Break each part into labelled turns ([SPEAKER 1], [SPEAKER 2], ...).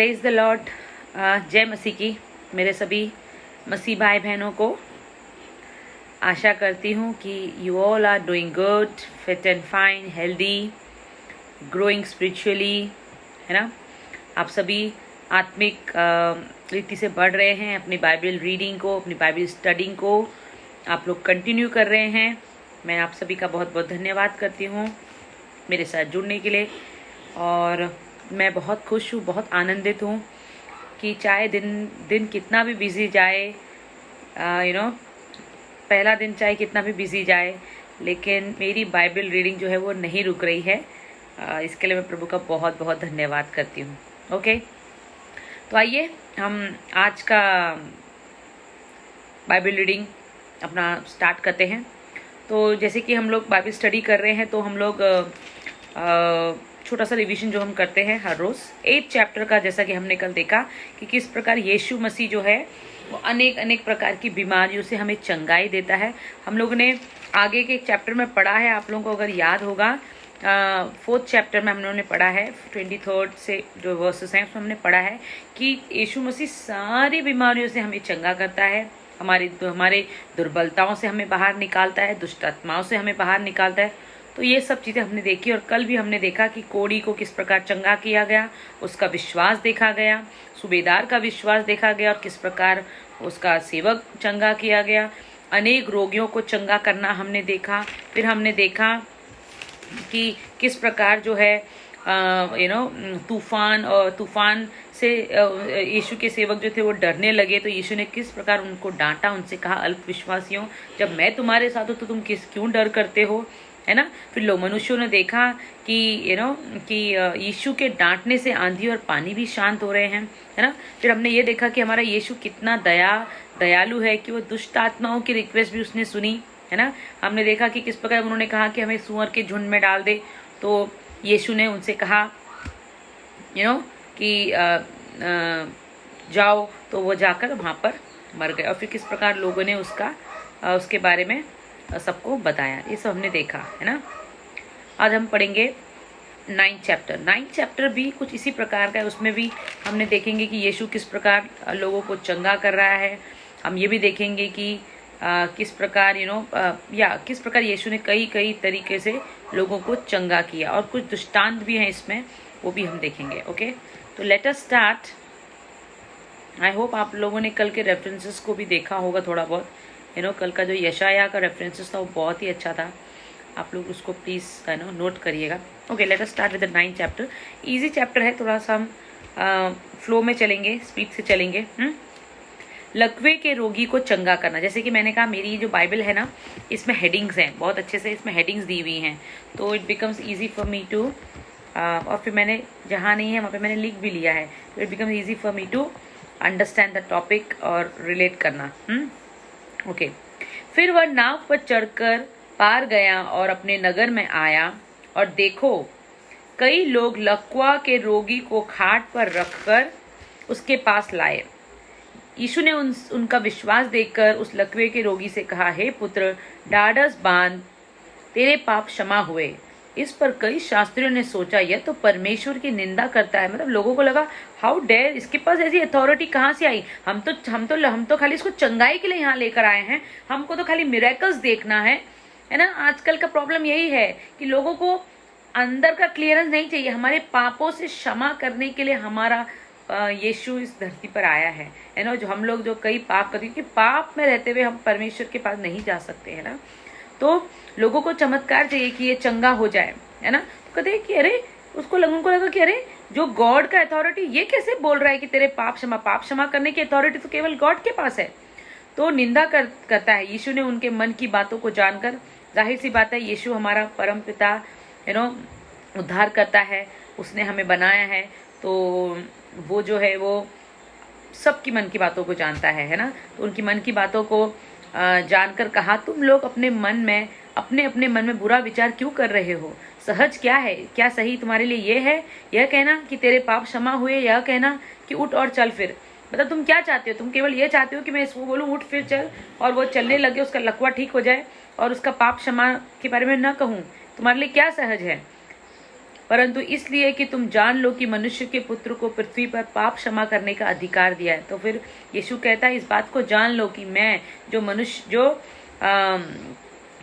[SPEAKER 1] Praise the Lord. जय मसीह की मेरे सभी मसीह भाई बहनों को। आशा करती हूँ कि you all are doing good, fit and fine, healthy, growing spiritually, है ना। आप सभी आत्मिक रीति से बढ़ रहे हैं। अपनी बाइबल रीडिंग को, अपनी बाइबल स्टडिंग को आप लोग कंटिन्यू कर रहे हैं। मैं आप सभी का बहुत बहुत धन्यवाद करती हूँ मेरे साथ जुड़ने के लिए। और मैं बहुत खुश हूँ, बहुत आनंदित हूँ कि चाहे दिन कितना भी बिजी जाए, पहला दिन चाहे कितना भी बिजी जाए, लेकिन मेरी बाइबल रीडिंग जो है वो नहीं रुक रही है। इसके लिए मैं प्रभु का बहुत बहुत धन्यवाद करती हूँ। ओके, तो आइए हम आज का बाइबल रीडिंग अपना स्टार्ट करते हैं। तो जैसे कि हम लोग बाइबल स्टडी कर रहे हैं, तो हम लोग छोटा सा रिवीजन जो हम करते हैं हर रोज़ 8 चैप्टर का, जैसा कि हमने कल देखा कि किस प्रकार यीशु मसीह जो है वो अनेक प्रकार की बीमारियों से हमें चंगाई देता है। हम लोगों ने आगे के चैप्टर में पढ़ा है, आप लोगों को अगर याद होगा 4th चैप्टर में हम लोगों ने पढ़ा है, 23rd से जो वर्सेस हैं उसमें हमने पढ़ा है कि यीशु मसीह सारी बीमारियों से हमें चंगा करता है, हमारे दुर्बलताओं से हमें बाहर निकालता है, दुष्ट आत्माओं से हमें बाहर निकालता है। तो ये सब चीज़ें हमने देखी। और कल भी हमने देखा कि कोढ़ी को किस प्रकार चंगा किया गया, उसका विश्वास देखा गया, सूबेदार का विश्वास देखा गया और किस प्रकार उसका सेवक चंगा किया गया। अनेक रोगियों को चंगा करना हमने देखा। फिर हमने देखा कि किस प्रकार जो है तूफान से यीशु के सेवक जो थे वो डरने लगे, तो यीशु ने किस प्रकार उनको डांटा, उनसे कहा अल्पविश्वासियों, जब मैं तुम्हारे साथ हूँ तो तुम क्यों डर करते हो, है ना। फिर लोग मनुष्यों ने देखा कि कि यीशु के डांटने से आंधी और पानी भी शांत हो रहे हैं, है ना। फिर हमने ये देखा कि हमारा यीशु कितना दयालु है कि वो दुष्ट आत्माओं की रिक्वेस्ट भी उसने सुनी, है ना। हमने देखा कि किस प्रकार उन्होंने कहा कि हमें सुअर के झुंड में डाल दे, तो यीशु ने उनसे कहा कि जाओ, तो वो जाकर वहाँ पर मर गए। और फिर किस प्रकार लोगों ने उसके बारे में सबको बताया, ये सब हमने देखा, है ना। आज हम पढ़ेंगे 9th चैप्टर भी कुछ इसी प्रकार का है। उसमें भी हमने देखेंगे कि यीशु किस प्रकार लोगों को चंगा कर रहा है। हम ये भी देखेंगे कि किस प्रकार किस प्रकार यीशु ने कई तरीके से लोगों को चंगा किया, और कुछ दृष्टांत भी हैं इसमें, वो भी हम देखेंगे। ओके, तो let us start. I hope आप लोगों ने कल के रेफरेंसेस को भी देखा होगा थोड़ा बहुत। कल का जो यशाया का रेफरेंसेस था वो बहुत ही अच्छा था, आप लोग उसको प्लीज़ नोट करिएगा। Okay, let us start with the 9th chapter. Easy chapter है, थोड़ा सा हम फ्लो में चलेंगे, स्पीड से चलेंगे। लकवे के रोगी को चंगा करना। जैसे कि मैंने कहा, मेरी जो बाइबल है ना, इसमें हेडिंग्स हैं, बहुत अच्छे से इसमें हेडिंग्स दी हुई हैं, तो it becomes easy for me too, और फिर मैंने जहाँ नहीं है वहाँ पे मैंने लिख भी लिया है, तो it becomes easy for me to understand the topic और रिलेट करना। ओके, फिर वह नाव पर चढ़कर पार गया और अपने नगर में आया, और देखो कई लोग लकवा के रोगी को खाट पर रखकर उसके पास लाए। यीशु ने उनका विश्वास देखकर उस लकवे के रोगी से कहा, हे पुत्र, ढाढ़स बांध, तेरे पाप क्षमा हुए। इस पर कई शास्त्रियों ने सोचा, यह तो परमेश्वर की निंदा करता है। मतलब लोगों को लगा, हाउ डेयर, इसके पास ऐसी अथॉरिटी कहाँ से आई? हम तो खाली इसको चंगाई के लिए यहाँ लेकर आए हैं, हमको तो खाली मिरेकल्स देखना है ना। आजकल का प्रॉब्लम यही है कि लोगों को अंदर का क्लियरेंस नहीं चाहिए। हमारे पापों से क्षमा करने के लिए हमारा यीशु इस धरती पर आया है ना। जो हम लोग जो कई पाप करते हैं, कि पाप में रहते हुए हम परमेश्वर के पास नहीं जा सकते, है ना। तो लोगों को चमत्कार चाहिए कि ये चंगा हो जाए, है ना। तो कहते हैं कि अरे, उनको लगा कि अरे, जो गॉड का अथॉरिटी ये कैसे बोल रहा है कि तेरे पाप क्षमा करने की अथॉरिटी तो केवल गॉड के पास है। तो निंदा करता है। यीशु ने उनके मन की बातों को जानकर, जाहिर सी बात है, यीशु हमारा परम पिता उद्धार करता है, उसने हमें बनाया है, तो वो जो है वो सबकी मन की बातों को जानता है ना। तो उनकी मन की बातों को जानकर कहा, तुम लोग अपने मन में बुरा विचार क्यों कर रहे हो? सहज क्या है? क्या सही तुम्हारे लिए ये है, यह कहना कि तेरे पाप क्षमा हुए, यह कहना कि उठ और चल फिर? मतलब तुम क्या चाहते हो? तुम केवल ये चाहते हो कि मैं इसको बोलूँ उठ फिर चल, और वो चलने लगे, उसका लकवा ठीक हो जाए, और उसका पाप क्षमा के बारे में न कहूँ? तुम्हारे लिए क्या सहज है? परंतु इसलिए कि तुम जान लो कि मनुष्य के पुत्र को पृथ्वी पर पाप क्षमा करने का अधिकार दिया है। तो फिर यीशु कहता है इस बात को जान लो कि मैं जो मनुष्य जो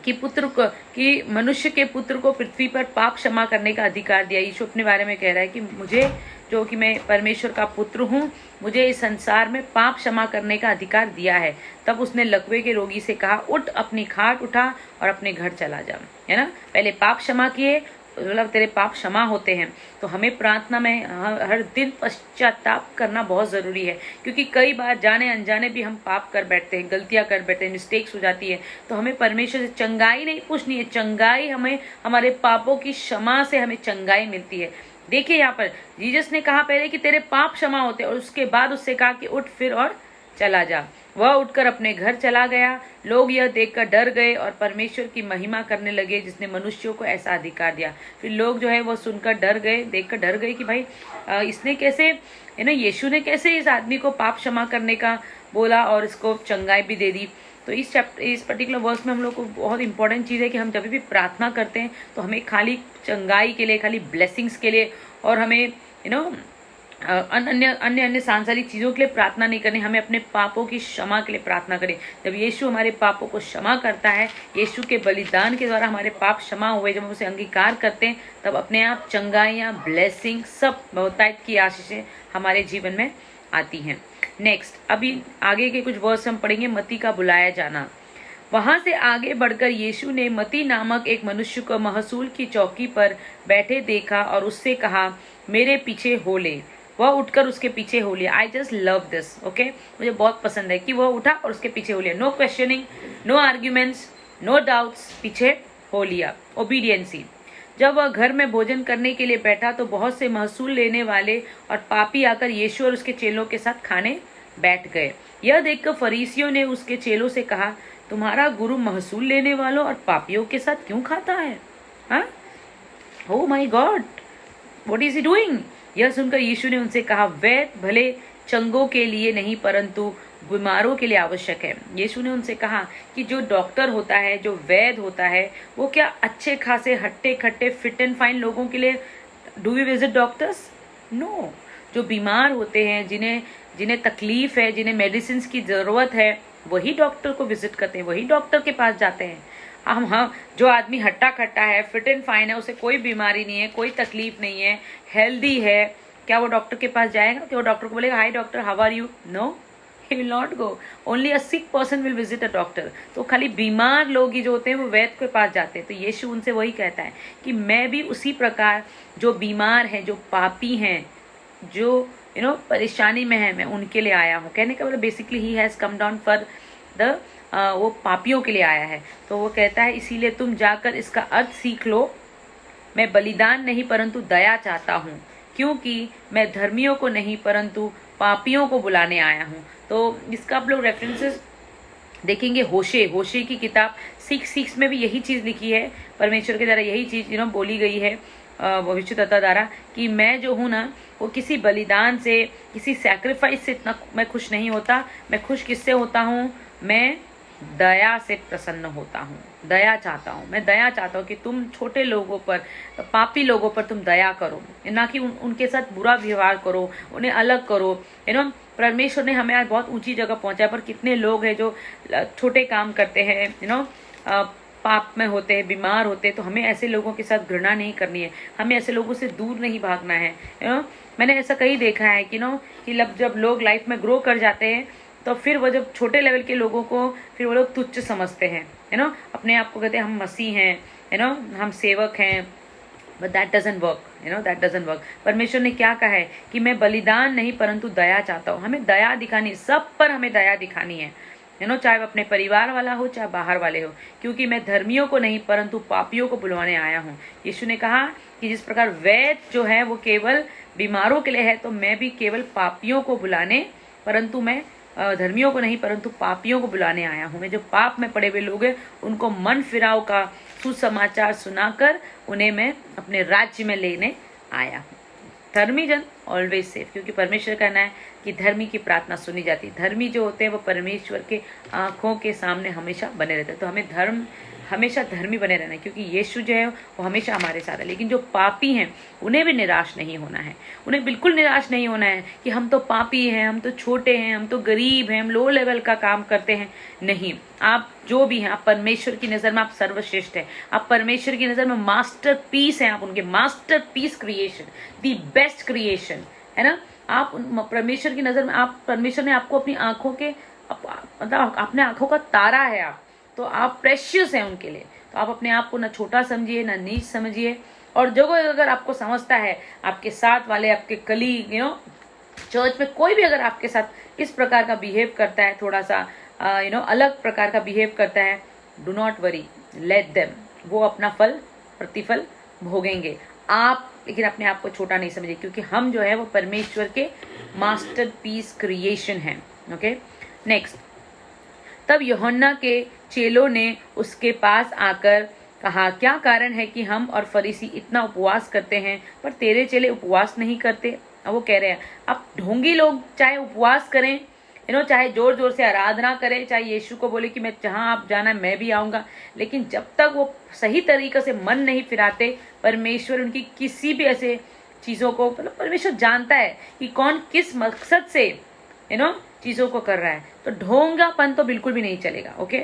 [SPEAKER 1] कि मनुष्य के पुत्र को पृथ्वी पर पाप क्षमा करने का अधिकार दिया। यीशु अपने बारे में कह रहा है कि मुझे जो कि मैं परमेश्वर का पुत्र हूँ, मुझे इस संसार में पाप क्षमा करने का अधिकार दिया है। तब उसने लकवे के रोगी से कहा, उठ, अपनी खाट उठा और अपने घर चला जा। है ना, पहले पाप क्षमा किए, मतलब तेरे पाप क्षमा होते हैं। तो हमें प्रार्थना में हर दिन पश्चाताप करना बहुत ज़रूरी है, क्योंकि कई बार जाने अनजाने भी हम पाप कर बैठते हैं, गलतियां कर बैठते हैं, मिस्टेक्स हो जाती है। तो हमें परमेश्वर से चंगाई नहीं पूछनी है, चंगाई हमें हमारे पापों की क्षमा से हमें चंगाई मिलती है। देखिए यहाँ पर जीसस ने कहा पहले कि तेरे पाप क्षमा होते हैं, और उसके बाद उससे कहा कि उठ फिर और चला जा। वह उठकर अपने घर चला गया। लोग यह देखकर डर गए और परमेश्वर की महिमा करने लगे जिसने मनुष्यों को ऐसा अधिकार दिया। फिर लोग जो है वो सुनकर डर गए, देखकर डर गए कि भाई इसने कैसे, है ना, यीशु ने कैसे इस आदमी को पाप क्षमा करने का बोला और इसको चंगाई भी दे दी। तो इस पर्टिकुलर वर्स में हम लोग को बहुत इंपॉर्टेंट चीज़ है कि हम जब भी प्रार्थना करते हैं तो हमें खाली चंगाई के लिए, खाली ब्लेसिंग्स के लिए और हमें अन्य सांसारिक चीज़ों के लिए प्रार्थना नहीं करनी, हमें अपने पापों की क्षमा के लिए प्रार्थना करें। जब यीशु हमारे पापों को क्षमा करता है, यीशु के बलिदान के द्वारा हमारे पाप क्षमा हुए, जब हम उसे अंगीकार करते हैं, तब अपने आप चंगाइयाँ, ब्लेसिंग, सब बहुतायत की आशीषें हमारे जीवन में आती हैं। नेक्स्ट, अभी आगे के कुछ वर्स हम पढ़ेंगे। मत्ती का बुलाया जाना। वहां से आगे बढ़कर यीशु ने मत्ती नामक एक मनुष्य को महसूल की चौकी पर बैठे देखा और उससे कहा, मेरे पीछे हो ले। वह उठकर उसके पीछे हो लिया। I just love this, okay, मुझे बहुत पसंद है कि वह उठा और उसके पीछे हो लिया। No questioning, no arguments, no doubts, पीछे हो लिया। ओबीडियंसी। जब वह घर में भोजन करने के लिए बैठा तो बहुत से महसूल लेने वाले और पापी आकर यीशु और उसके चेलों के साथ खाने बैठ गए। यह देखकर फरीसियों ने उसके चेलों से कहा, तुम्हारा गुरु महसूल लेने वालों और पापियों के साथ क्यों खाता है? हाँ, oh my God, what is he doing? यह सुनकर यीशु ने उनसे कहा, वैद्य भले चंगों के लिए नहीं परंतु बीमारों के लिए आवश्यक है। यीशु ने उनसे कहा कि जो डॉक्टर होता है, जो वैद्य होता है, वो क्या अच्छे खासे हट्टे खट्टे फिट एंड फाइन लोगों के लिए do we visit doctors? No. जो बीमार होते हैं, जिन्हें तकलीफ है, जिन्हें मेडिसिन की ज़रूरत है, वही डॉक्टर को विजिट करते हैं, वही डॉक्टर के पास जाते हैं। हम जो आदमी हट्टा खट्टा है, फिट एंड फाइन है, उसे कोई बीमारी नहीं है, कोई तकलीफ नहीं है, हेल्दी है, क्या वो डॉक्टर के पास जाएगा? क्या वो डॉक्टर को बोलेगा, hi doctor, how are you? No, he will not go. Only a sick person will visit a doctor. तो खाली बीमार लोग ही जो होते हैं वो वैद्य के पास जाते हैं। तो यीशु उनसे वही कहता है कि मैं भी उसी प्रकार जो बीमार हैं, जो पापी हैं, जो परेशानी में है, मैं उनके लिए आया हूँ। कहने का मतलब basically he has come down for the वो पापियों के लिए आया है। तो वो कहता है इसीलिए तुम जाकर इसका अर्थ सीख लो, मैं बलिदान नहीं परंतु दया चाहता हूँ, क्योंकि मैं धर्मियों को नहीं परंतु पापियों को बुलाने आया हूँ। तो इसका आप लोग रेफरेंसेस देखेंगे। होशे की किताब 6:6 में भी यही चीज़ लिखी है, परमेश्वर के द्वारा यही चीज़ बोली गई है भविष्यद्वक्ता द्वारा, कि मैं जो हूँ ना, वो किसी बलिदान से, किसी सैक्रिफाइस से इतना मैं खुश नहीं होता। मैं खुश किससे होता हूँ? मैं दया से प्रसन्न होता हूँ, दया चाहता हूँ। मैं दया चाहता हूँ कि तुम छोटे लोगों पर, पापी लोगों पर तुम दया करो, ना कि उनके साथ बुरा व्यवहार करो, उन्हें अलग करो। परमेश्वर ने हमें आज बहुत ऊंची जगह पहुंचाया, पर कितने लोग हैं जो छोटे काम करते हैं, पाप में होते हैं, बीमार होते हैं। तो हमें ऐसे लोगों के साथ घृणा नहीं करनी है, हमें ऐसे लोगों से दूर नहीं भागना है। मैंने ऐसा कहीं देखा है कि जब लोग लाइफ में ग्रो कर जाते हैं तो फिर वो जब छोटे लेवल के लोगों को फिर वो लोग तुच्छ समझते हैं, अपने आप को कहते हैं हम मसीह हैं, हम सेवक हैं। But that doesn't work, that doesn't work. परमेश्वर ने क्या कहा है कि मैं बलिदान नहीं परंतु दया चाहता हूँ। हमें दया दिखानी, सब पर हमें दया दिखानी है, चाहे वो अपने परिवार वाला हो, चाहे बाहर वाले हो, क्योंकि मैं धर्मियों को नहीं परंतु पापियों को बुलवाने आया हूँ। यीशु ने कहा कि जिस प्रकार वैद्य जो है वो केवल बीमारों के लिए है, तो मैं भी केवल पापियों को बुलाने, परंतु मैं धर्मियों को नहीं परंतु पापियों को बुलाने आया हूँ। मैं जो पाप में पड़े हुए लोग हैं उनको मन फिराव का सुसमाचार सुनाकर उन्हें मैं अपने राज्य में लेने आया हूँ। धर्मी जन ऑलवेज सेफ, क्योंकि परमेश्वर का कहना है कि धर्मी की प्रार्थना सुनी जाती है। धर्मी जो होते हैं वो परमेश्वर के आंखों के सामने हमेशा बने रहते हैं। तो हमें धर्म हमेशा धर्मी बने रहना है, क्योंकि यीशु जो है वो हमेशा हमारे साथ है। लेकिन जो पापी हैं उन्हें भी निराश नहीं होना है, उन्हें बिल्कुल निराश नहीं होना है कि हम तो पापी हैं, हम तो छोटे हैं, हम तो गरीब हैं, हम लो लेवल का काम करते हैं। नहीं, आप जो भी हैं, आप परमेश्वर की नज़र में आप सर्वश्रेष्ठ हैं, आप परमेश्वर की नज़र में मास्टर पीस हैं, आप उनके master piece creation, the best creation है ना। आप परमेश्वर की नज़र में, आप परमेश्वर ने आपको अपनी आंखों के मतलब अपने आंखों का तारा है आप, तो आप प्रेशियस हैं उनके लिए। तो आप अपने आप को ना छोटा समझिए ना नीच समझिए। और जो कोई अगर आपको समझता है, आपके साथ वाले, आपके कलीग, चर्च में कोई भी अगर आपके साथ इस प्रकार का बिहेव करता है, थोड़ा सा अलग प्रकार का बिहेव करता है, do not worry, let them, वो अपना प्रतिफल भोगेंगे। आप लेकिन अपने आप को छोटा नहीं समझिए, क्योंकि हम जो है वो परमेश्वर के मास्टरपीस क्रिएशन हैं। Okay, next. तब यूहन्ना के चेलों ने उसके पास आकर कहा, क्या कारण है कि हम और फरीसी इतना उपवास करते हैं पर तेरे चेले उपवास नहीं करते? अब वो कह रहे हैं, अब ढोंगी लोग चाहे उपवास करें, चाहे जोर जोर से आराधना करें, चाहे यीशु को बोले कि मैं जहां आप जाना है मैं भी आऊंगा, लेकिन जब तक वो सही तरीके से मन नहीं फिराते, परमेश्वर उनकी किसी भी ऐसे चीजों को, मतलब परमेश्वर जानता है कि कौन किस मकसद से चीजों को कर रहा है। तो ढोंगापन तो बिल्कुल भी नहीं चलेगा। ओके,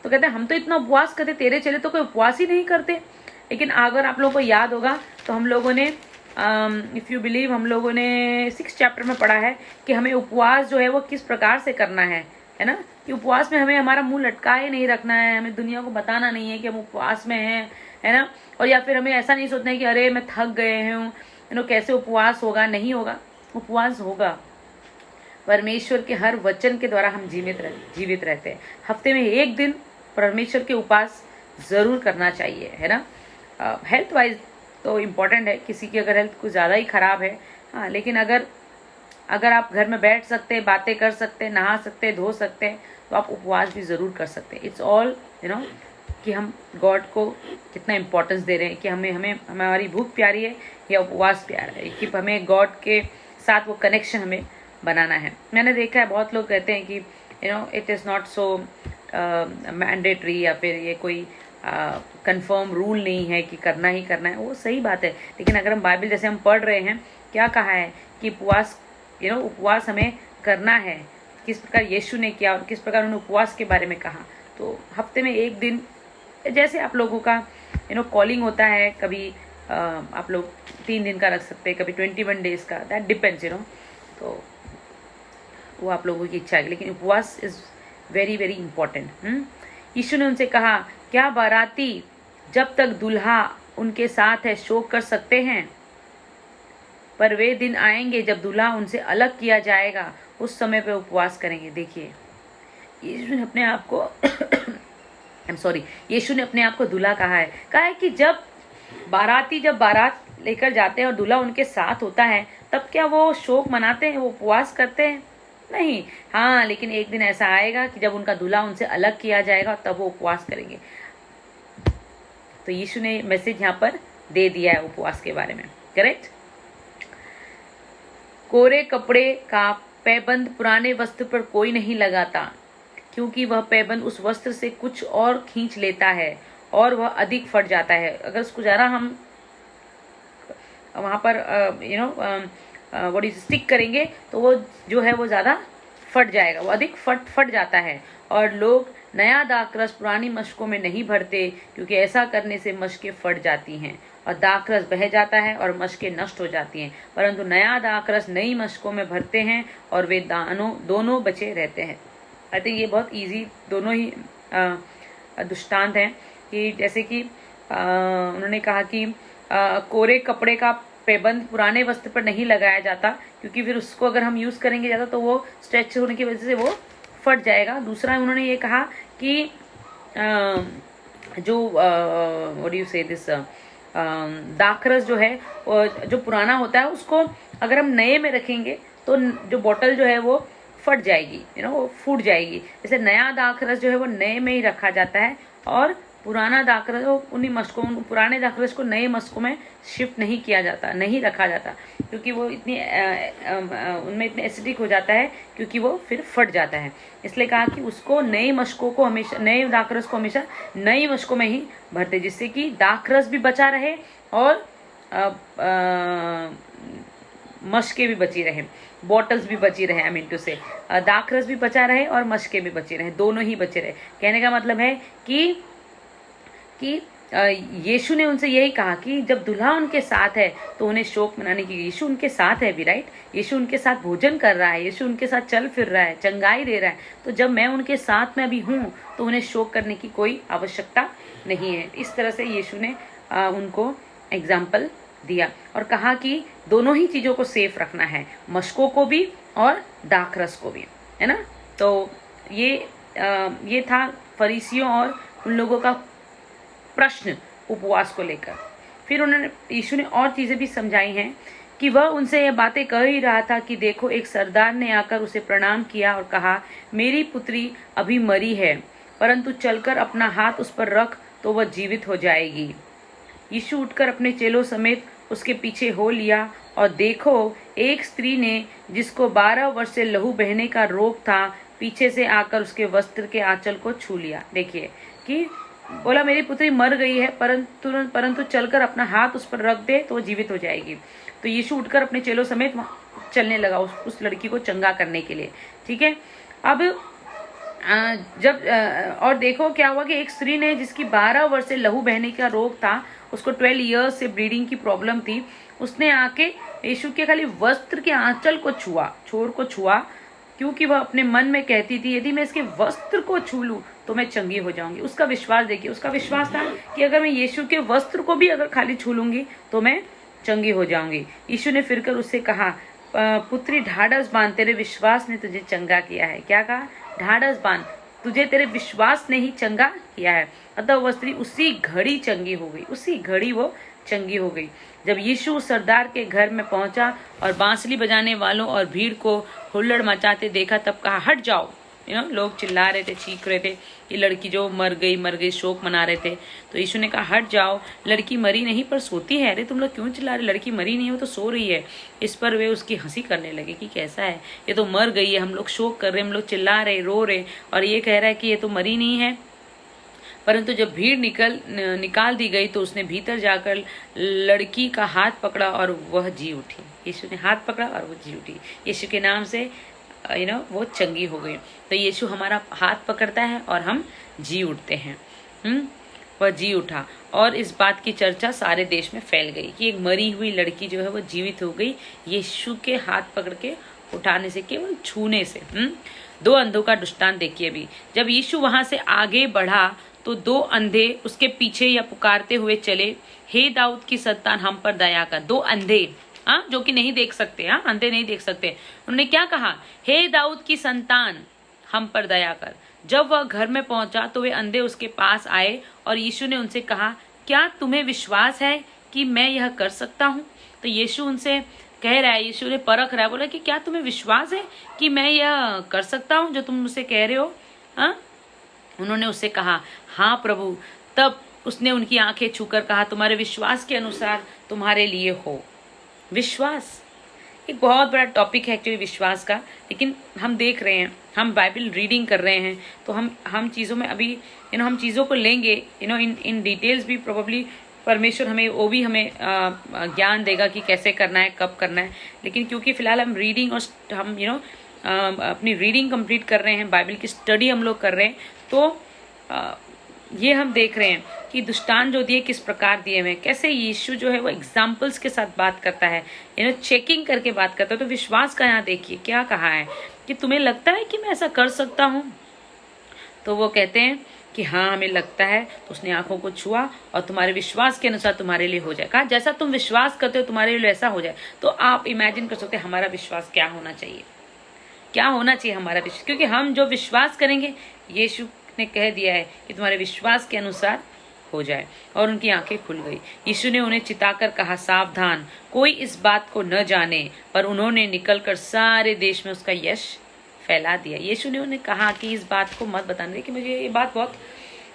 [SPEAKER 1] तो कहते हैं हम तो इतना उपवास करते, तेरे चले तो कोई उपवास ही नहीं करते। लेकिन अगर आप लोगों को याद होगा तो हम लोगों ने इफ़ यू बिलीव, हम लोगों ने 6 चैप्टर में पढ़ा है कि हमें उपवास जो है वो किस प्रकार से करना है ना। कि उपवास में हमें हमारा मुंह लटकाए नहीं रखना है, हमें दुनिया को बताना नहीं है कि हम उपवास में हैं, है ना। और या फिर हमें ऐसा नहीं सोचना है कि अरे मैं थक गए हूँ, कैसे उपवास होगा। नहीं होगा, उपवास होगा। परमेश्वर के हर वचन के द्वारा हम जीवित रहते हैं। हफ्ते में एक दिन परमेश्वर के उपवास जरूर करना चाहिए, है ना। हेल्थ वाइज तो इम्पोर्टेंट है, किसी की अगर हेल्थ कुछ ज़्यादा ही ख़राब है, हाँ, लेकिन अगर आप घर में बैठ सकते हैं, बातें कर सकते हैं, नहा सकते हैं, धो सकते हैं, तो आप उपवास भी ज़रूर कर सकते हैं। इट्स ऑल कि हम गॉड को कितना इम्पोर्टेंस दे रहे हैं, कि हमें हमारी भूख प्यारी है या उपवास प्यारा है, कि हमें गॉड के साथ वो कनेक्शन हमें बनाना है। मैंने देखा है बहुत लोग कहते हैं कि it is not so mandatory, या फिर ये कोई कंफर्म रूल नहीं है कि करना ही करना है। वो सही बात है, लेकिन अगर हम बाइबल जैसे हम पढ़ रहे हैं, क्या कहा है कि उपवास हमें करना है, किस प्रकार यीशु ने किया और किस प्रकार उन्होंने उपवास के बारे में कहा। तो हफ्ते में एक दिन, जैसे आप लोगों का कॉलिंग होता है, कभी आप लोग 3 दिन का रख सकते हैं, कभी 21 डेज का, दैट डिपेंड्स, तो वो आप लोगों की इच्छा है। लेकिन उपवास इज वेरी वेरी इंपॉर्टेंट। यीशु ने उनसे कहा, क्या बाराती जब तक दुल्हा उनके साथ है शोक कर सकते हैं? पर वे दिन आएंगे जब दूल्हा उनसे अलग किया जाएगा, उस समय पे उपवास करेंगे। देखिए, यीशु ने अपने आप को यीशु ने अपने आप को दूल्हा कहा है कि जब बारात लेकर जाते हैं और दूल्हा उनके साथ होता है, तब क्या वो शोक मनाते हैं, वो उपवास करते हैं? नहीं। हाँ, लेकिन एक दिन ऐसा आएगा कि जब उनका दूल्हा उनसे अलग किया जाएगा, तब वो उपवास करेंगे। तो यीशु ने मैसेज यहाँ पर दे दिया है उपवास के बारे में, करेक्ट। कोरे कपड़े का पैबंद पुराने वस्त्र पर कोई नहीं लगाता, क्योंकि वह पैबंद उस वस्त्र से कुछ और खींच लेता है और वह अधिक फट जाता है। अगर उसको ज़रा हम वहाँ पर स्टिक करेंगे तो वो जो है वो ज़्यादा फट जाएगा, वो अधिक फट जाता है। और लोग नया दाखरस पुरानी मशकों में नहीं भरते, क्योंकि ऐसा करने से मशकें फट जाती हैं और दाखरस बह जाता है और मशकें नष्ट हो जाती हैं। परंतु नया दाखरस नई मशकों में भरते हैं और वे दोनों बचे रहते हैं। आई थिंक ये बहुत इजी दोनों ही दृष्टांत हैं, कि जैसे कि उन्होंने कहा कि कोरे कपड़े का पैबंद पुराने वस्त्र पर नहीं लगाया जाता, क्योंकि फिर उसको अगर हम यूज़ करेंगे ज़्यादा तो वो स्ट्रेच होने की वजह से वो फट जाएगा। दूसरा उन्होंने ये कहा कि जो व्हाट डू यू से दिस दाखरस जो है, जो पुराना होता है, उसको अगर हम नए में रखेंगे तो जो बोतल जो है वो फट जाएगी, वो फूट जाएगी। जैसे नया दाखरस जो है वो नए में ही रखा जाता है और पुराना दाखरस उन्हीं मशकों, पुराने दाखरस को नए मशकों में शिफ्ट नहीं किया जाता, नहीं रखा जाता, क्योंकि वो इतनी उनमें इतने एसिडिक हो जाता है, क्योंकि वो फिर फट जाता है। इसलिए कहा कि उसको नए मशकों को हमेशा, नए दाखरस को हमेशा नई मशकों में ही भरते, जिससे कि दाखरस भी बचा रहे और मशकें भी बची रहे, बॉटल्स भी बची रहे, आई मीन टू से दाखरस भी बचा रहे और मशकें भी बची रहे, दोनों ही बचे रहे। कहने का मतलब है कि यीशु ने उनसे यही कहा कि जब दूल्हा उनके साथ है तो उन्हें शोक मनाने की, यीशु उनके साथ है भी, राइट, यीशु उनके साथ भोजन कर रहा है, यीशु उनके साथ चल फिर रहा है, चंगाई दे रहा है, तो जब मैं उनके साथ में भी हूँ तो उन्हें शोक करने की कोई आवश्यकता नहीं है। इस तरह से यीशु ने उनको एग्जाम्पल दिया और कहा कि दोनों ही चीज़ों को सेफ रखना है, मशकों को भी और दाखरस को भी, है ना। तो ये था फरीसियों और उन लोगों का प्रश्न उपवास को लेकर। फिर उन्होंने, यीशु ने और चीज़ें भी समझाई हैं कि वह उनसे यह बातें कह ही रहा था कि देखो, एक सरदार ने आकर उसे प्रणाम किया और कहा, मेरी पुत्री अभी मरी है, परंतु चलकर अपना हाथ उस पर रख तो वह जीवित हो जाएगी। यीशु उठकर अपने चेलों समेत उसके पीछे हो लिया और देखो, एक स्त्री ने जिसको 12 वर्ष से लहू बहने का रोग था, पीछे से आकर उसके वस्त्र के आंचल को छू लिया। देखिए कि बोला, मेरी पुत्री मर गई है, परंतु चलकर अपना हाथ उस पर रख दे तो वो जीवित हो जाएगी। तो यीशु उठकर अपने चेलों समेत चलने लगा उस लड़की को चंगा करने के लिए। ठीक है, अब और देखो क्या हुआ कि एक स्त्री ने जिसकी 12 वर्ष से लहू बहने का रोग था, उसको 12 इयर्स से ब्लीडिंग की प्रॉब्लम थी, उसने आके यीशु के खाली वस्त्र के आंचल को छुआ, छोर को छुआ, क्योंकि वह अपने मन में कहती थी, यदि मैं इसके वस्त्र को छू लूं तो मैं चंगी हो जाऊंगी। उसका विश्वास देखिए, उसका विश्वास था कि अगर मैं यीशु के वस्त्र को भी अगर खाली छू लूंगी तो मैं चंगी हो जाऊंगी। यीशु ने फिरकर उससे कहा, पुत्री ढाढ़स बांध, तेरे विश्वास ने तुझे चंगा किया है। क्या कहा? ढाढ़स बांध, तुझे तेरे विश्वास ने ही चंगा किया है। अतः वह स्त्री उसी घड़ी चंगी हो गई, उसी घड़ी वो चंगी हो गई। जब यीशु सरदार के घर में पहुंचा और बांसुरी बजाने वालों और भीड़ को हुल्लड़ मचाते देखा, तब कहा, हट जाओ। लोग चिल्ला रहे थे, चीख रहे थे कि लड़की जो मर गई, शोक मना रहे थे। तो यीशु ने कहा, हट जाओ, लड़की मरी नहीं पर सोती है। अरे तुम लोग क्यों चिल्ला रहे? लड़की मरी नहीं है, वो तो सो रही है। इस पर वे उसकी हंसी करने लगे कि कैसा है, ये तो मर गई है, हम लोग शोक कर रहे, हम लोग चिल्ला रहे, रो रहे, और ये कह रहा है कि ये तो मरी नहीं है। परंतु जब भीड़ निकाल दी गई तो उसने भीतर जाकर लड़की का हाथ पकड़ा और वह जी उठी। यीशु ने हाथ पकड़ा और वो जी उठी। यीशु के नाम से वो चंगी हो गई। तो यीशु हमारा हाथ पकड़ता है और हम जी उठते हैं। वह जी उठा और इस बात की चर्चा सारे देश में फैल गई कि एक मरी हुई लड़की जो है वो जीवित हो गई यीशु के हाथ पकड़ के उठाने से, केवल छूने से। 2 अंधों का दृष्टांत देखिए अभी। जब यीशु वहां से आगे बढ़ा तो 2 अंधे उसके पीछे या पुकारते हुए चले, हे दाऊद की संतान, हम पर दया कर। 2 अंधे, जो कि नहीं देख सकते, अंधे नहीं देख सकते। उन्होंने क्या कहा? हे दाऊद की संतान, हम पर दया कर। जब वह घर में पहुंचा तो वे अंधे उसके पास आए और यीशु ने उनसे कहा, क्या तुम्हें विश्वास है कि मैं यह कर सकता हूँ? तो यीशु उनसे कह रहा है, यीशु ने परख रहा है, बोला कि क्या तुम्हें विश्वास है कि मैं यह कर सकता हूँ जो तुम मुझसे कह रहे हो? उन्होंने उससे कहा, हाँ प्रभु। तब उसने उनकी आंखें छूकर कहा, तुम्हारे विश्वास के अनुसार तुम्हारे लिए हो। विश्वास एक बहुत बड़ा टॉपिक है एक्चुअली विश्वास का, लेकिन हम देख रहे हैं, हम बाइबल रीडिंग कर रहे हैं, तो हम चीज़ों में अभी हम चीज़ों को लेंगे इन डिटेल्स भी। प्रोबेबली परमेश्वर हमें ज्ञान देगा कि कैसे करना है, कब करना है। लेकिन क्योंकि फिलहाल हम रीडिंग और हम अपनी रीडिंग कंप्लीट कर रहे हैं, बाइबल की स्टडी हम लोग कर रहे हैं, तो ये हम देख रहे हैं कि दुष्टान जो दिए किस प्रकार दिए हुए, कैसे यीशु जो है वो एग्जाम्पल्स के साथ बात करता है, चेकिंग करके बात करता है। तो विश्वास का यहाँ देखिए क्या कहा है कि तुम्हें लगता है कि मैं ऐसा कर सकता हूँ? तो वो कहते हैं कि हाँ हमें लगता है। तो उसने आंखों को छुआ और तुम्हारे विश्वास के अनुसार तुम्हारे लिए हो जाए। कहा जैसा तुम विश्वास करते हो तुम्हारे लिए ऐसा हो जाए। तो आप इमेजिन कर सकते हैं हमारा विश्वास क्या होना चाहिए, क्या होना चाहिए हमारा विश्वास, क्योंकि हम जो विश्वास करेंगे यीशु ने कह दिया है कि तुम्हारे विश्वास के अनुसार हो जाए। और उनकी आंखें खुल गई। यीशु ने उन्हें चिताकर कहा, सावधान, कोई इस बात को न जाने। पर उन्होंने निकलकर सारे देश में उसका यश फैला दिया। यीशु ने उन्हें कहा कि इस बात को मत बताने, कि मुझे ये बात बहुत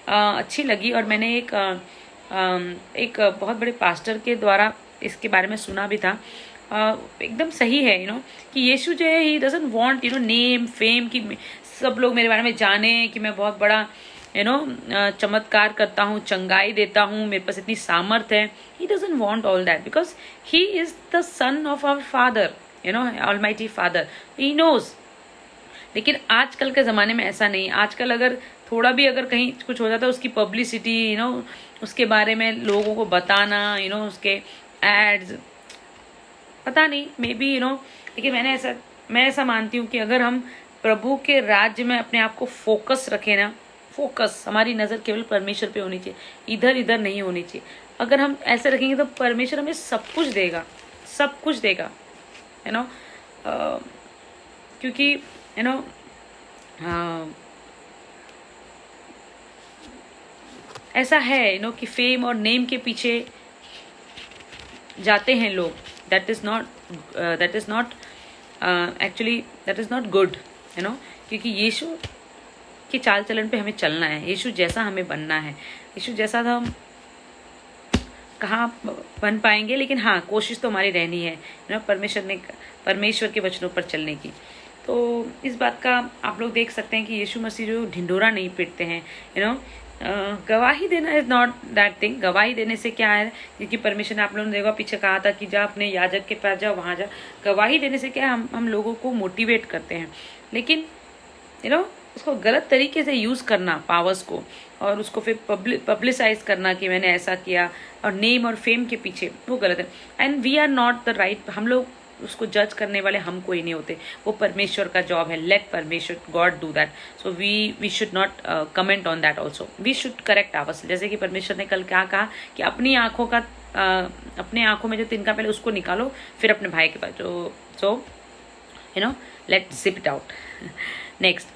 [SPEAKER 1] अच्छी लगी। और मैंने एक बहुत बड़े पास्टर के द्वारा इसके बारे में सुना भी था। एकदम सही है कि यीशु जो है he doesn't want name fame कि सब लोग मेरे बारे में जाने कि मैं बहुत बड़ा चमत्कार करता हूँ, चंगाई देता हूँ, मेरे पास इतनी सामर्थ्य है। He doesn't want all that because he is the son of our father, almighty father, he knows. लेकिन आजकल के ज़माने में ऐसा नहीं। आजकल अगर थोड़ा भी अगर कहीं कुछ हो जाता है उसकी पब्लिसिटी उसके बारे में लोगों को बताना, उसके एड्स, पता नहीं मे बी लेकिन मैं ऐसा मानती हूँ कि अगर हम प्रभु के राज्य में अपने आप को फोकस रखें ना, फोकस हमारी नज़र केवल परमेश्वर पे होनी चाहिए, इधर इधर नहीं होनी चाहिए। अगर हम ऐसे रखेंगे तो परमेश्वर हमें सब कुछ देगा, सब कुछ देगा, क्योंकि ऐसा है कि फेम और नेम के पीछे जाते हैं लोग। That is not actually that is not good, क्योंकि यीशु के चाल चलन पे हमें चलना है, यीशु जैसा हमें बनना है। यीशु जैसा तो हम कहाँ बन पाएंगे, लेकिन हाँ कोशिश तो हमारी रहनी है परमेश्वर के वचनों पर चलने की। तो इस बात का आप लोग देख सकते हैं कि यीशु मसीह जो ढिंढोरा नहीं पीटते हैं, गवाही देना इज नॉट दैट थिंग। गवाही देने से क्या है, क्योंकि परमेश्वर ने आप लोगों ने देखा पीछे कहा था कि जा अपने याजक के पास जाओ, वहाँ जा। गवाही देने से क्या है, हम लोगों को मोटिवेट करते हैं, लेकिन उसको गलत तरीके से यूज़ करना पावर्स को, और उसको फिर पब्लिसाइज करना कि मैंने ऐसा किया, और नेम और फेम के पीछे, वो गलत है। And we are not the right, हम लोग उसको जज करने वाले हम कोई नहीं होते, वो परमेश्वर का जॉब है। लेट परमेश्वर God do that. So we should not comment on that also, we should correct ours. जैसे कि परमेश्वर ने कल क्या कहा कि अपनी आंखों में जो तिनका पहले उसको निकालो, फिर अपने भाई के पास जो, so let zip it out. Next,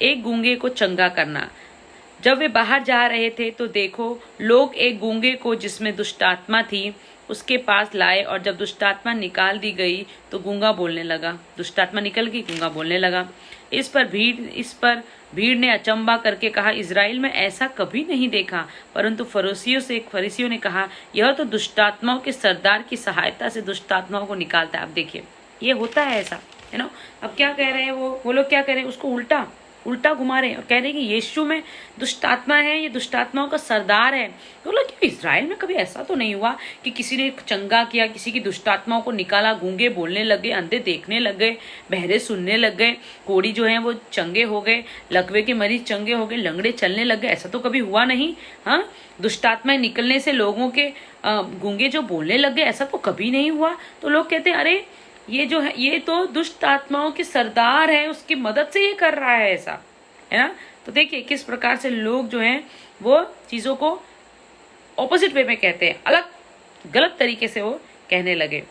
[SPEAKER 1] एक गूंगे को चंगा करना। जब वे बाहर जा रहे थे तो देखो लोग एक गूंगे को जिसमें दुष्टात्मा थी उसके पास लाए, और जब दुष्टात्मा निकाल दी गई तो गूंगा बोलने लगा। दुष्टात्मा निकल गई, गूंगा बोलने लगा। इस पर भीड़ ने अचंबा करके कहा, इजराइल में ऐसा कभी नहीं देखा। परंतु फरीसियों ने कहा, यह तो दुष्टात्माओं के सरदार की सहायता से दुष्टात्माओं को निकालता है। अब देखिए ये होता है ऐसा, अब क्या कह रहे हैं वो लोग क्या कह रहे हैं, उसको उल्टा घुमा रहे हैं और कह रहे हैं कि यीशु में दुष्ट आत्मा है, ये दुष्ट आत्माओं का सरदार है। तो लोग इजराइल में कभी ऐसा तो नहीं हुआ कि किसी ने चंगा किया, किसी की दुष्ट आत्माओं को निकाला, गूंगे बोलने लगे, अंधे देखने लग गए, बहरे सुनने लग गए, कोढ़ी जो है वो चंगे हो गए, लकवे के मरीज चंगे हो गए, लंगड़े चलने लग गए। ऐसा तो कभी हुआ नहीं। हाँ, दुष्ट आत्माएं निकलने से लोगों के गूंगे जो बोलने लग गए, ऐसा तो कभी नहीं हुआ। तो लोग कहते हैं अरे ये जो है ये तो दुष्ट आत्माओं के सरदार है, उसकी मदद से ये कर रहा है, ऐसा है ना। तो देखिए किस प्रकार से लोग जो हैं वो चीजों को ऑपोजिट वे में कहते हैं, अलग गलत तरीके से वो कहने लगे।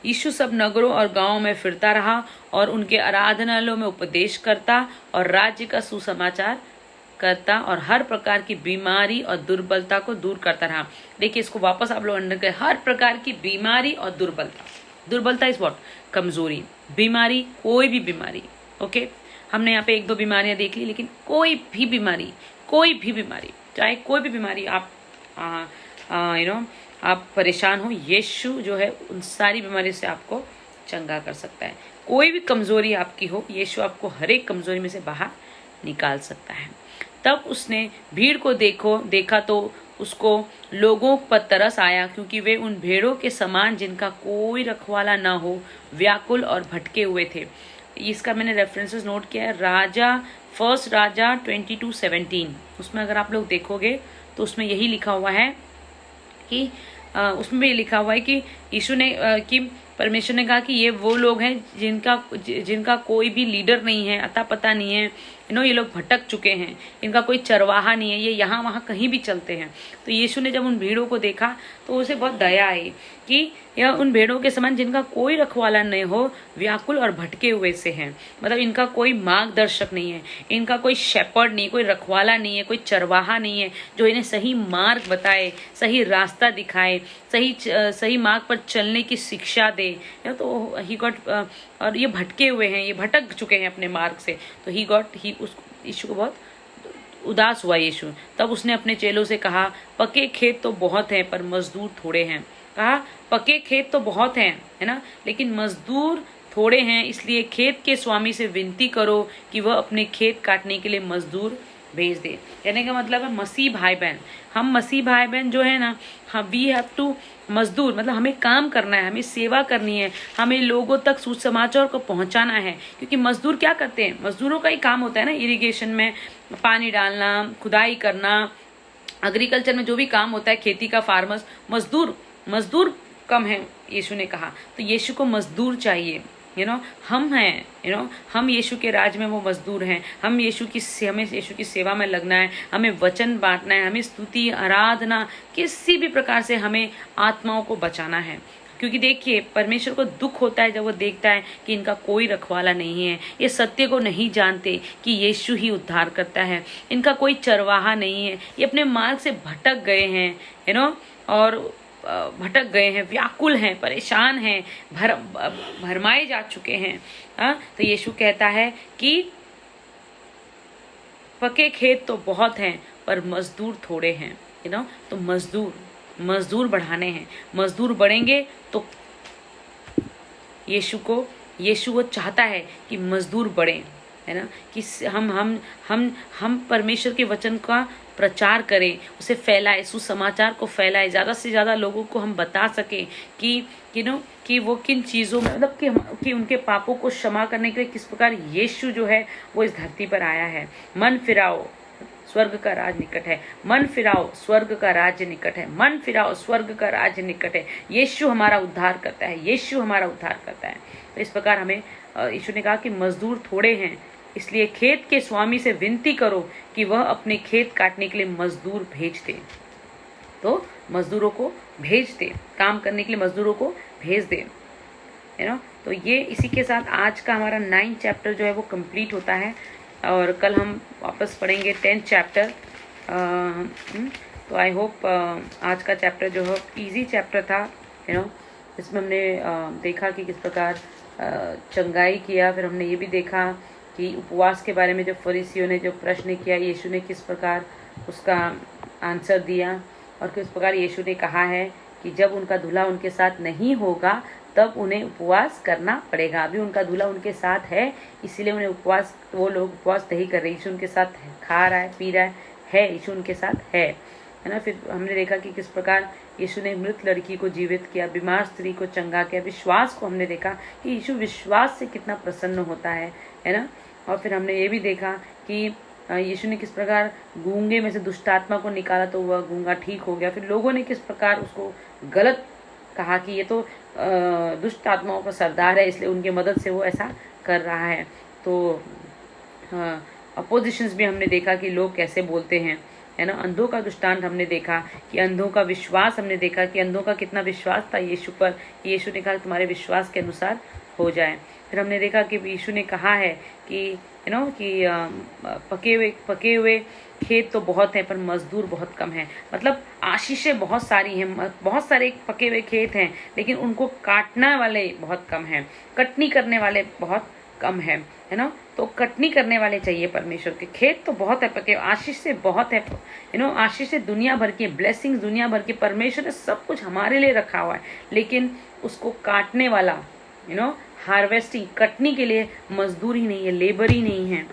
[SPEAKER 1] यीशु सब नगरों और गांवों में फिरता रहा और उनके आराधनालयों में उपदेश करता और राज्य का सुसमाचार करता और हर प्रकार की बीमारी और दुर्बलता को दूर करता रहा। देखिए इसको वापस आप लोग अंडर करें, हर प्रकार की बीमारी और दुर्बलता। दुर्बलता इज व्हाट, कमजोरी। बीमारी, कोई भी बीमारी, ओके। हमने यहाँ पे एक दो बीमारियां देख ली, लेकिन कोई भी बीमारी, चाहे कोई भी बीमारी आप आप परेशान हो, यीशु जो है उन सारी बीमारी से आपको चंगा कर सकता है। कोई भी कमजोरी आपकी हो, यीशु आपको हर एक कमजोरी में से बाहर निकाल सकता है। तब उसने भीड़ को देखा तो उसको लोगों पर तरस आया, क्योंकि वे उन भेड़ों के समान जिनका कोई रखवाला ना हो व्याकुल और भटके हुए थे। इसका मैंने रेफरेंसेस नोट किया है, फर्स्ट राजा 22:17। उसमें अगर आप लोग देखोगे तो उसमें यही लिखा हुआ है कि उसमें भी लिखा हुआ है कि यीशु ने कि परमेश्वर ने कहा कि ये वो लोग हैं जिनका कोई भी लीडर नहीं है, अता पता नहीं है, ये लोग भटक चुके हैं, इनका कोई चरवाहा नहीं है, ये यहाँ वहाँ कहीं भी चलते हैं। तो यीशु ने जब उन भीड़ों को देखा तो उसे बहुत दया आई कि यह उन भेड़ों के समान जिनका कोई रखवाला नहीं हो व्याकुल और भटके हुए से हैं। मतलब इनका कोई मार्गदर्शक नहीं है, इनका कोई शेपर्ड नहीं, कोई रखवाला नहीं है, कोई चरवाहा नहीं है जो इन्हें सही मार्ग बताए, सही रास्ता दिखाए, सही मार्ग पर चलने की शिक्षा दे। तो ही गॉट, और ये भटके हुए हैं, ये भटक चुके हैं अपने मार्ग से। तो ही गॉट, ही उस यीशु को बहुत उदास हुआ यीशु। तब उसने अपने चेलों से कहा, पके खेत तो बहुत हैं पर मजदूर थोड़े हैं। कहा पके खेत तो बहुत हैं, है ना, लेकिन मजदूर थोड़े हैं, इसलिए खेत के स्वामी से विनती करो कि वह अपने खेत काटने के लिए मजदूर भेज दे। कहने का मतलब है मसीह भाई बहन, हम मसीह भाई बहन जो है ना, हम वी हैव टू मजदूर, मतलब हमें काम करना है, हमें सेवा करनी है, हमें लोगों तक सुसमाचार को पहुंचाना है। क्योंकि मजदूर क्या करते हैं, मजदूरों का ही काम होता है ना, इरिगेशन में पानी डालना, खुदाई करना, एग्रीकल्चर में जो भी काम होता है, खेती का, फार्मर्स, मजदूर कम है यीशु ने कहा। तो यीशु को मजदूर चाहिए, हम हैं, हम यीशु के राज में वो मजदूर हैं। हमें यीशु की सेवा में लगना है, हमें वचन बांटना है, हमें स्तुति, आराधना, किसी भी प्रकार से हमें आत्माओं को बचाना है। क्योंकि देखिए परमेश्वर को दुख होता है जब वो देखता है कि इनका कोई रखवाला नहीं है, ये सत्य को नहीं जानते कि यीशु ही उद्धार करता है, इनका कोई चरवाहा नहीं है, ये अपने मार्ग से भटक गए हैं, और भटक गए हैं, व्याकुल हैं, परेशान हैं, भरमाए जा चुके हैं। तो यीशु कहता है कि पके खेत तो बहुत हैं पर मजदूर थोड़े हैं, तो मजदूर बढ़ाने हैं। मजदूर बढ़ेंगे तो यीशु वो चाहता है कि मजदूर बढ़े, है ना, कि हम परमेश्वर के वचन का प्रचार करें, उसे फैलाए, सुसमाचार को फैलाए, ज़्यादा से ज़्यादा लोगों को हम बता सकें कि वो किन चीज़ों में, मतलब कि उनके पापों को क्षमा करने के लिए किस प्रकार यीशु जो है वो इस धरती पर आया है। मन फिराओ, स्वर्ग का राज निकट है। मन फिराओ, स्वर्ग का राज्य निकट है। मन फिराओ, स्वर्ग का राज्य निकट है। यीशु हमारा उद्धार करता है, यीशु हमारा उद्धार करता है। तो इस प्रकार हमें यीशु ने कहा कि मजदूर थोड़े हैं, इसलिए खेत के स्वामी से विनती करो कि वह अपने खेत काटने के लिए मजदूर भेज दे। तो मजदूरों को भेज दे, काम करने के लिए मजदूरों को भेज दे, तो ये इसी के साथ आज का हमारा 9 चैप्टर जो है वो कंप्लीट होता है। और कल हम वापस पढ़ेंगे 10 चैप्टर। तो आई होप आज का चैप्टर जो है इजी चैप्टर था, इसमें हमने देखा कि किस प्रकार चंगाई किया। फिर हमने ये भी देखा कि उपवास के बारे में जो फरीसियों ने जो प्रश्न किया, यीशु ने किस प्रकार उसका आंसर दिया, और किस प्रकार यीशु ने कहा है कि जब उनका दूल्हा उनके साथ नहीं होगा तब उन्हें उपवास करना पड़ेगा। अभी उनका दूल्हा उनके साथ है, इसीलिए उन्हें वो लोग उपवास नहीं कर रहे। यीशु उनके साथ खा रहा है, पी रहा है, यीशु उनके साथ है ना। फिर हमने देखा कि किस प्रकार यीशु ने मृत लड़की को जीवित किया, बीमार स्त्री को चंगा किया। विश्वास को हमने देखा कि यीशु विश्वास से कितना प्रसन्न होता है ना। और फिर हमने ये भी देखा कि यीशु ने किस प्रकार गूंगे में से दुष्ट आत्मा को निकाला तो वह गूंगा ठीक हो गया। फिर लोगों ने किस प्रकार उसको गलत कहा कि ये तो दुष्ट आत्माओं का सरदार है, इसलिए उनकी मदद से वो ऐसा कर रहा है। तो अपोजिशंस भी हमने देखा कि लोग कैसे बोलते हैं, है ना। अंधों का दृष्टांत हमने देखा कि अंधों का विश्वास, हमने देखा कि अंधों का कितना विश्वास था यीशु पर। यीशु ने कहा तुम्हारे विश्वास के अनुसार हो जाए। फिर हमने देखा कि यीशु ने कहा है कि कि पके हुए खेत तो बहुत हैं पर मजदूर बहुत कम हैं। मतलब आशीषें बहुत सारी हैं, बहुत सारे पके हुए खेत हैं, लेकिन उनको काटने वाले बहुत कम हैं, कटनी करने वाले बहुत कम है ना। तो कटनी करने वाले चाहिए परमेश्वर के। खेत तो बहुत है पके, आशीष से बहुत है, आशीष से दुनिया भर की, ब्लेसिंग्स दुनिया भर की, परमेश्वर ने सब कुछ हमारे लिए रखा हुआ है, लेकिन उसको काटने वाला, हार्वेस्टिंग, कटनी के लिए मजदूर ही नहीं है, लेबर ही नहीं है,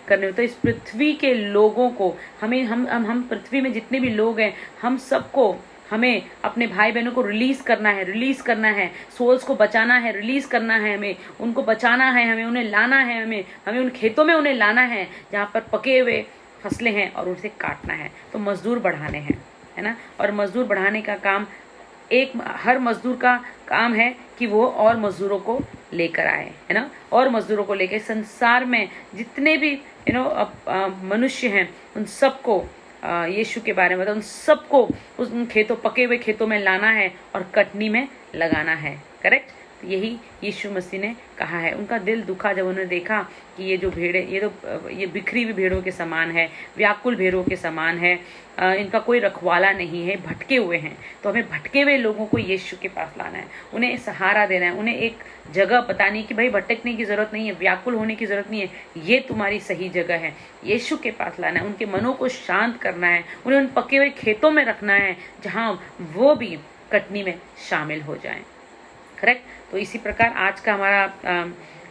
[SPEAKER 1] करने। तो इस पृथ्वी के लोगों को हम पृथ्वी में जितने भी लोग हैं, हम सबको, हमें अपने भाई बहनों को रिलीज करना है, सोल्स को बचाना है, रिलीज करना है, हमें उनको बचाना है, हमें उन्हें लाना है, हमें उन खेतों में उन्हें लाना है जहाँ पर पके हुए फसलें हैं, और उसे काटना है। तो मजदूर बढ़ाने हैं, है ना। और मजदूर बढ़ाने का काम हर मजदूर का काम है कि वो और मजदूरों को लेकर आए, है ना। और मजदूरों को लेकर संसार में जितने भी मनुष्य हैं, उन सबको यीशु के बारे में, उन सबको उन पके हुए खेतों में लाना है और कटनी में लगाना है। करेक्ट। यही यीशु मसीह ने कहा है। उनका दिल दुखा जब उन्होंने देखा कि ये जो भेड़ें, ये बिखरी हुई भेड़ों के समान है, व्याकुल भेड़ों के समान है, इनका कोई रखवाला नहीं है, भटके हुए हैं। तो हमें भटके हुए लोगों को यीशु के पास लाना है, उन्हें सहारा देना है, उन्हें एक जगह बतानी कि भाई भटकने की जरूरत नहीं है, व्याकुल होने की जरूरत नहीं है, ये तुम्हारी सही जगह है। यीशु के पास लाना है, उनके मनों को शांत करना है, उन्हें उन पके हुए खेतों में रखना है जहाँ वो भी कटनी में शामिल हो जाएं। करेक्ट। तो इसी प्रकार आज का हमारा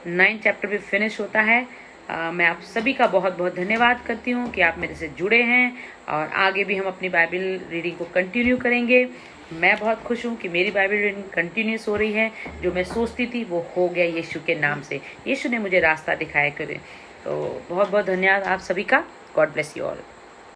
[SPEAKER 1] 9 चैप्टर भी फिनिश होता है। मैं आप सभी का बहुत बहुत धन्यवाद करती हूँ कि आप मेरे से जुड़े हैं, और आगे भी हम अपनी बाइबल रीडिंग को कंटिन्यू करेंगे। मैं बहुत खुश हूँ कि मेरी बाइबल रीडिंग कंटिन्यूस हो रही है। जो मैं सोचती थी वो हो गया यीशु के नाम से। यीशु ने मुझे रास्ता दिखाया करे। तो बहुत बहुत धन्यवाद आप सभी का। God bless you all.